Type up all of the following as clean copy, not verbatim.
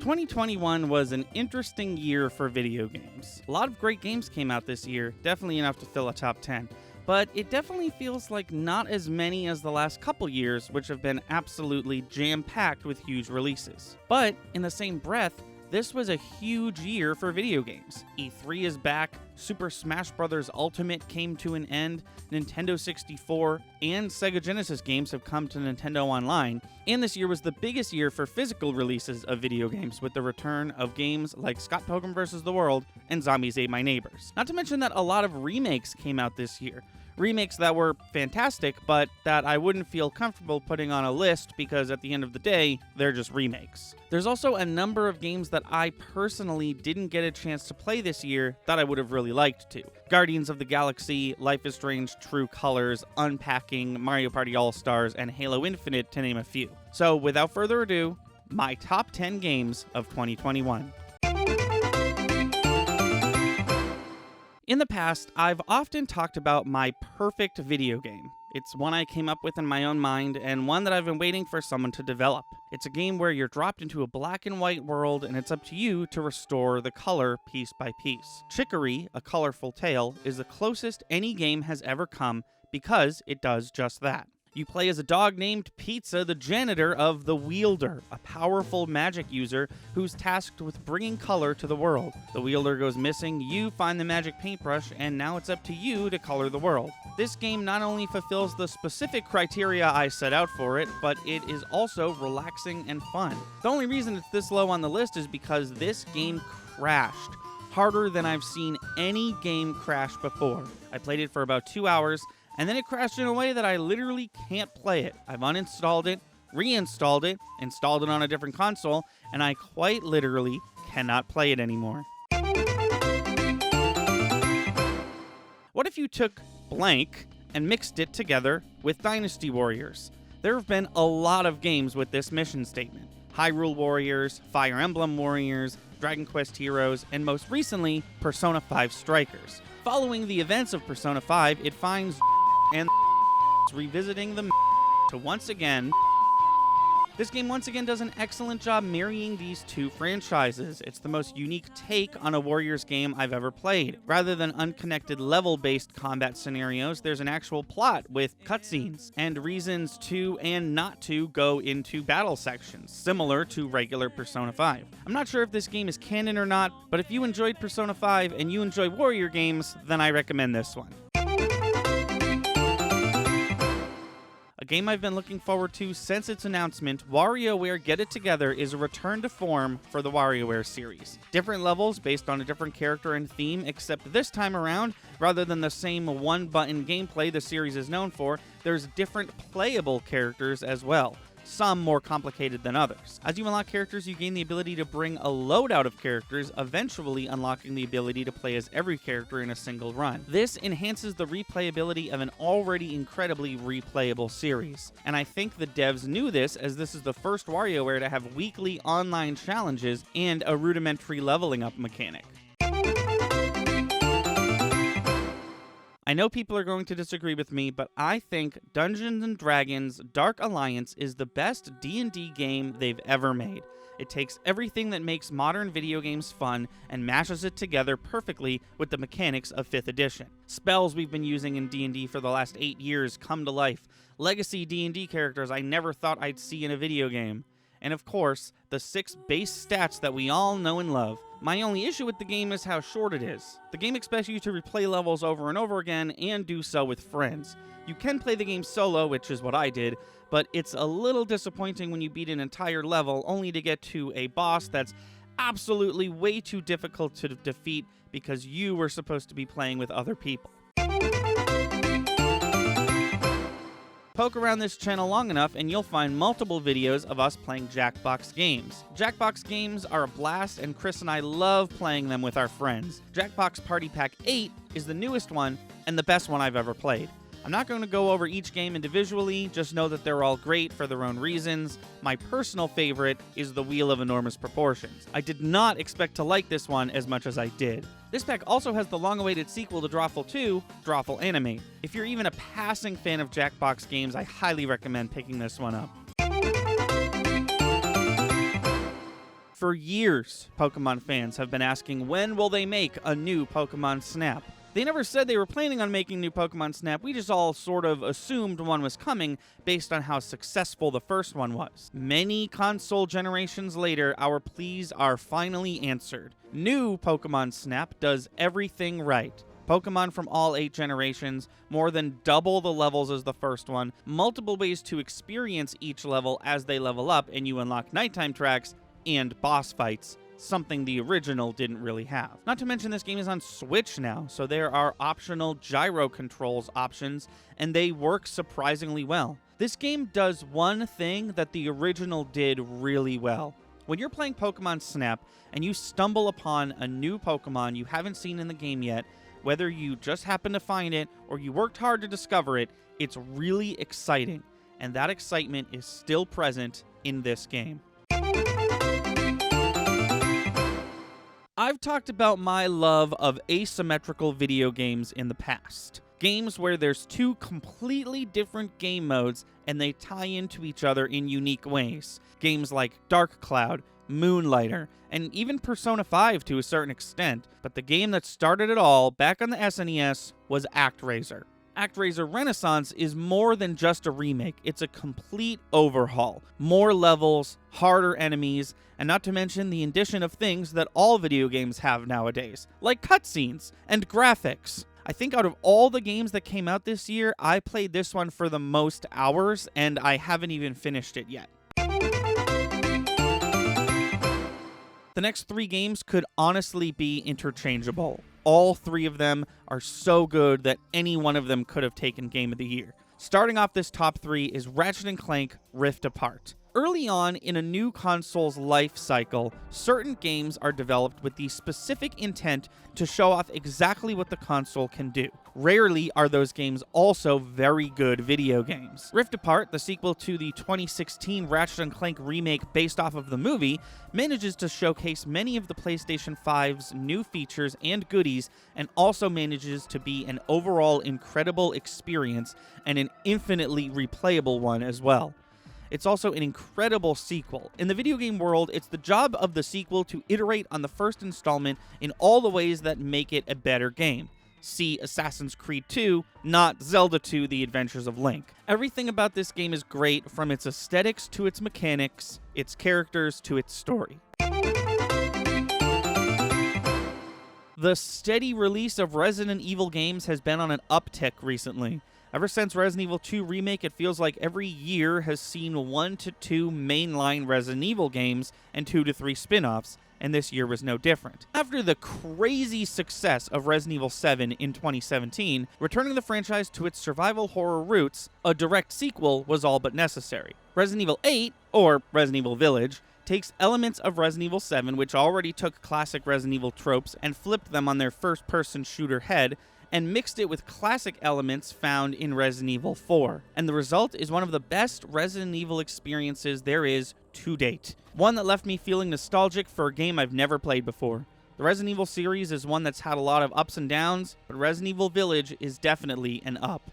2021 was an interesting year for video games. A lot of great games came out this year, definitely enough to fill a top 10. But it definitely feels like not as many as the last couple years, which have been absolutely jam-packed with huge releases. But in the same breath, this was a huge year for video games. E3 is back, Super Smash Bros. Ultimate came to an end, Nintendo 64 and Sega Genesis games have come to Nintendo Online, and this year was the biggest year for physical releases of video games with the return of games like Scott Pilgrim vs. the World and Zombies Ate My Neighbors. Not to mention that a lot of remakes came out this year. Remakes that were fantastic, but that I wouldn't feel comfortable putting on a list because at the end of the day, they're just remakes. There's also a number of games that I personally didn't get a chance to play this year that I would have really liked to. Guardians of the Galaxy, Life is Strange True Colors, Unpacking, Mario Party All-Stars, and Halo Infinite, to name a few. So without further ado, my top 10 games of 2021. In the past, I've often talked about my perfect video game. It's one I came up with in my own mind, and one that I've been waiting for someone to develop. It's a game where you're dropped into a black and white world, and it's up to you to restore the color piece by piece. Chicory, A Colorful Tale, is the closest any game has ever come because it does just that. You play as a dog named Pizza, the janitor of the Wielder, a powerful magic user who's tasked with bringing color to the world. The Wielder goes missing, you find the magic paintbrush, and now it's up to you to color the world. This game not only fulfills the specific criteria I set out for it, but it is also relaxing and fun. The only reason it's this low on the list is because this game crashed harder than I've seen any game crash before. I played it for about 2 hours, and then it crashed in a way that I literally can't play it. I've uninstalled it, reinstalled it, installed it on a different console, and I quite literally cannot play it anymore. What if you took blank and mixed it together with Dynasty Warriors? There have been a lot of games with this mission statement. Hyrule Warriors, Fire Emblem Warriors, Dragon Quest Heroes, and most recently, Persona 5 Strikers. Following the events of Persona 5, it finds and revisiting the to once again. This game once again does an excellent job marrying these two franchises. It's the most unique take on a Warriors game I've ever played. Rather than unconnected level-based combat scenarios, there's an actual plot with cutscenes and reasons to and not to go into battle sections, similar to regular Persona 5. I'm not sure if this game is canon or not, but if you enjoyed Persona 5 and you enjoy Warrior games, then I recommend this one. A game I've been looking forward to since its announcement, WarioWare Get It Together is a return to form for the WarioWare series. Different levels based on a different character and theme, except this time around, rather than the same one-button gameplay the series is known for, there's different playable characters as well. Some more complicated than others. As you unlock characters, you gain the ability to bring a loadout of characters, eventually unlocking the ability to play as every character in a single run. This enhances the replayability of an already incredibly replayable series. And I think the devs knew this, as this is the first WarioWare to have weekly online challenges and a rudimentary leveling up mechanic. I know people are going to disagree with me, but I think Dungeons & Dragons Dark Alliance is the best D&D game they've ever made. It takes everything that makes modern video games fun and mashes it together perfectly with the mechanics of 5th edition. Spells we've been using in D&D for the last 8 years come to life. Legacy D&D characters I never thought I'd see in a video game. And of course, the 6 base stats that we all know and love. My only issue with the game is how short it is. The game expects you to replay levels over and over again and do so with friends. You can play the game solo, which is what I did, but it's a little disappointing when you beat an entire level only to get to a boss that's absolutely way too difficult to defeat because you were supposed to be playing with other people. Poke around this channel long enough and you'll find multiple videos of us playing Jackbox games. Jackbox games are a blast, and Chris and I love playing them with our friends. Jackbox Party Pack 8 is the newest one and the best one I've ever played. I'm not going to go over each game individually, just know that they're all great for their own reasons. My personal favorite is the Wheel of Enormous Proportions. I did not expect to like this one as much as I did. This pack also has the long-awaited sequel to Drawful 2, Drawful Animate. If you're even a passing fan of Jackbox games, I highly recommend picking this one up. For years, Pokemon fans have been asking when will they make a new Pokemon Snap. They never said they were planning on making new Pokemon Snap, we just all sort of assumed one was coming based on how successful the first one was. Many console generations later, our pleas are finally answered. New Pokemon Snap does everything right. Pokemon from all 8 generations, more than double the levels as the first one, multiple ways to experience each level as they level up and you unlock nighttime tracks, and boss fights, something the original didn't really have. Not to mention this game is on Switch now, so there are optional gyro controls options, and they work surprisingly well. This game does one thing that the original did really well. When you're playing Pokemon Snap and you stumble upon a new Pokemon you haven't seen in the game yet, whether you just happen to find it or you worked hard to discover it, it's really exciting, and that excitement is still present in this game. I've talked about my love of asymmetrical video games in the past. Games where there's 2 completely different game modes and they tie into each other in unique ways. Games like Dark Cloud, Moonlighter, and even Persona 5 to a certain extent. But the game that started it all back on the SNES was ActRaiser. ActRaiser Renaissance is more than just a remake, it's a complete overhaul. More levels, harder enemies, and not to mention the addition of things that all video games have nowadays, like cutscenes and graphics. I think out of all the games that came out this year, I played this one for the most hours, and I haven't even finished it yet. The next 3 games could honestly be interchangeable. All 3 of them are so good that any one of them could have taken Game of the Year. Starting off this top 3 is Ratchet & Clank Rift Apart. Early on in a new console's life cycle, certain games are developed with the specific intent to show off exactly what the console can do. Rarely are those games also very good video games. Rift Apart, the sequel to the 2016 Ratchet & Clank remake based off of the movie, manages to showcase many of the PlayStation 5's new features and goodies, and also manages to be an overall incredible experience and an infinitely replayable one as well. It's also an incredible sequel. In the video game world, it's the job of the sequel to iterate on the first installment in all the ways that make it a better game. See Assassin's Creed 2, not Zelda 2: The Adventures of Link. Everything about this game is great, from its aesthetics to its mechanics, its characters to its story. The steady release of Resident Evil games has been on an uptick recently. Ever since Resident Evil 2 Remake, it feels like every year has seen 1 to 2 mainline Resident Evil games and 2 to 3 spin-offs, and this year was no different. After the crazy success of Resident Evil 7 in 2017, returning the franchise to its survival horror roots, a direct sequel was all but necessary. Resident Evil 8, or Resident Evil Village, takes elements of Resident Evil 7, which already took classic Resident Evil tropes, and flipped them on their first-person shooter head, and mixed it with classic elements found in Resident Evil 4. And the result is one of the best Resident Evil experiences there is to date. One that left me feeling nostalgic for a game I've never played before. The Resident Evil series is one that's had a lot of ups and downs, but Resident Evil Village is definitely an up.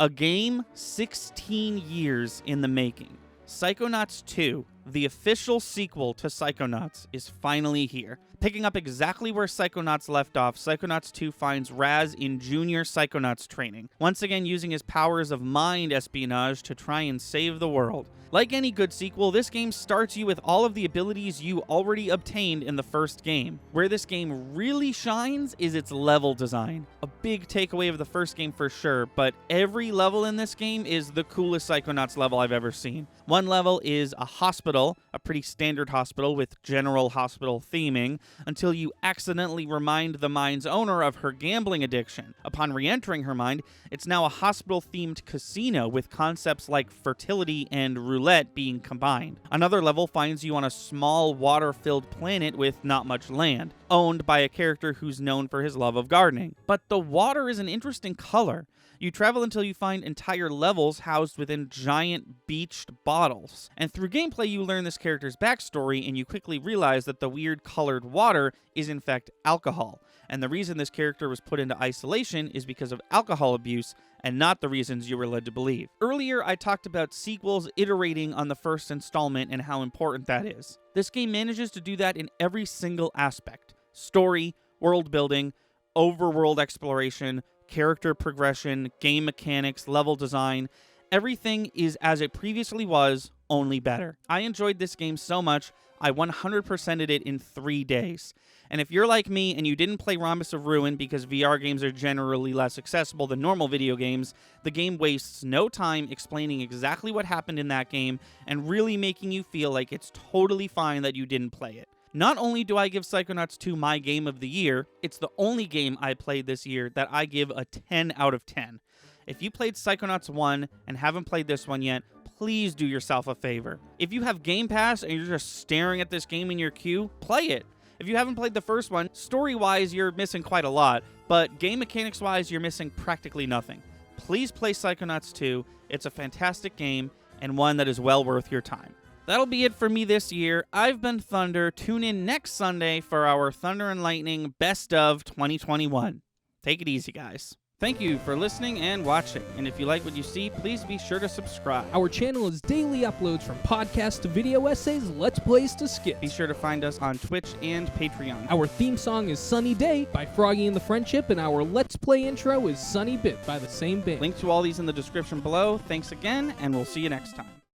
A game 16 years in the making. Psychonauts 2, the official sequel to Psychonauts, is finally here. Picking up exactly where Psychonauts left off, Psychonauts 2 finds Raz in junior Psychonauts training, once again using his powers of mind espionage to try and save the world. Like any good sequel, this game starts you with all of the abilities you already obtained in the first game. Where this game really shines is its level design. A big takeaway of the first game for sure, but every level in this game is the coolest Psychonauts level I've ever seen. One level is a hospital, a pretty standard hospital with general hospital theming, until you accidentally remind the mind's owner of her gambling addiction. Upon re-entering her mind, it's now a hospital-themed casino with concepts like fertility and roulette being combined. Another level finds you on a small water-filled planet with not much land, owned by a character who's known for his love of gardening. But the water is an interesting color. You travel until you find entire levels housed within giant beached bottles. And through gameplay, you learn this character's backstory, and you quickly realize that the weird colored water is in fact alcohol. And the reason this character was put into isolation is because of alcohol abuse, and not the reasons you were led to believe. Earlier, I talked about sequels iterating on the first installment and how important that is. This game manages to do that in every single aspect: story, world building, overworld exploration, character progression, game mechanics, level design. Everything is as it previously was, only better. I enjoyed this game so much, I 100%ed it in 3 days. And if you're like me and you didn't play Rhombus of Ruin because VR games are generally less accessible than normal video games, the game wastes no time explaining exactly what happened in that game and really making you feel like it's totally fine that you didn't play it. Not only do I give Psychonauts 2 my game of the year, it's the only game I played this year that I give a 10 out of 10. If you played Psychonauts 1 and haven't played this one yet, please do yourself a favor. If you have Game Pass and you're just staring at this game in your queue, play it. If you haven't played the first one, story-wise, you're missing quite a lot, but game mechanics-wise, you're missing practically nothing. Please play Psychonauts 2. It's a fantastic game and one that is well worth your time. That'll be it for me this year. I've been Thunder. Tune in next Sunday for our Thunder and Lightning Best of 2021. Take it easy, guys. Thank you for listening and watching, and if you like what you see, please be sure to subscribe. Our channel is daily uploads from podcasts to video essays, let's plays to skits. Be sure to find us on Twitch and Patreon. Our theme song is Sunny Day by Froggy and the Friendship, and our Let's Play intro is Sunny Bit by the same band. Link to all these in the description below. Thanks again, and we'll see you next time.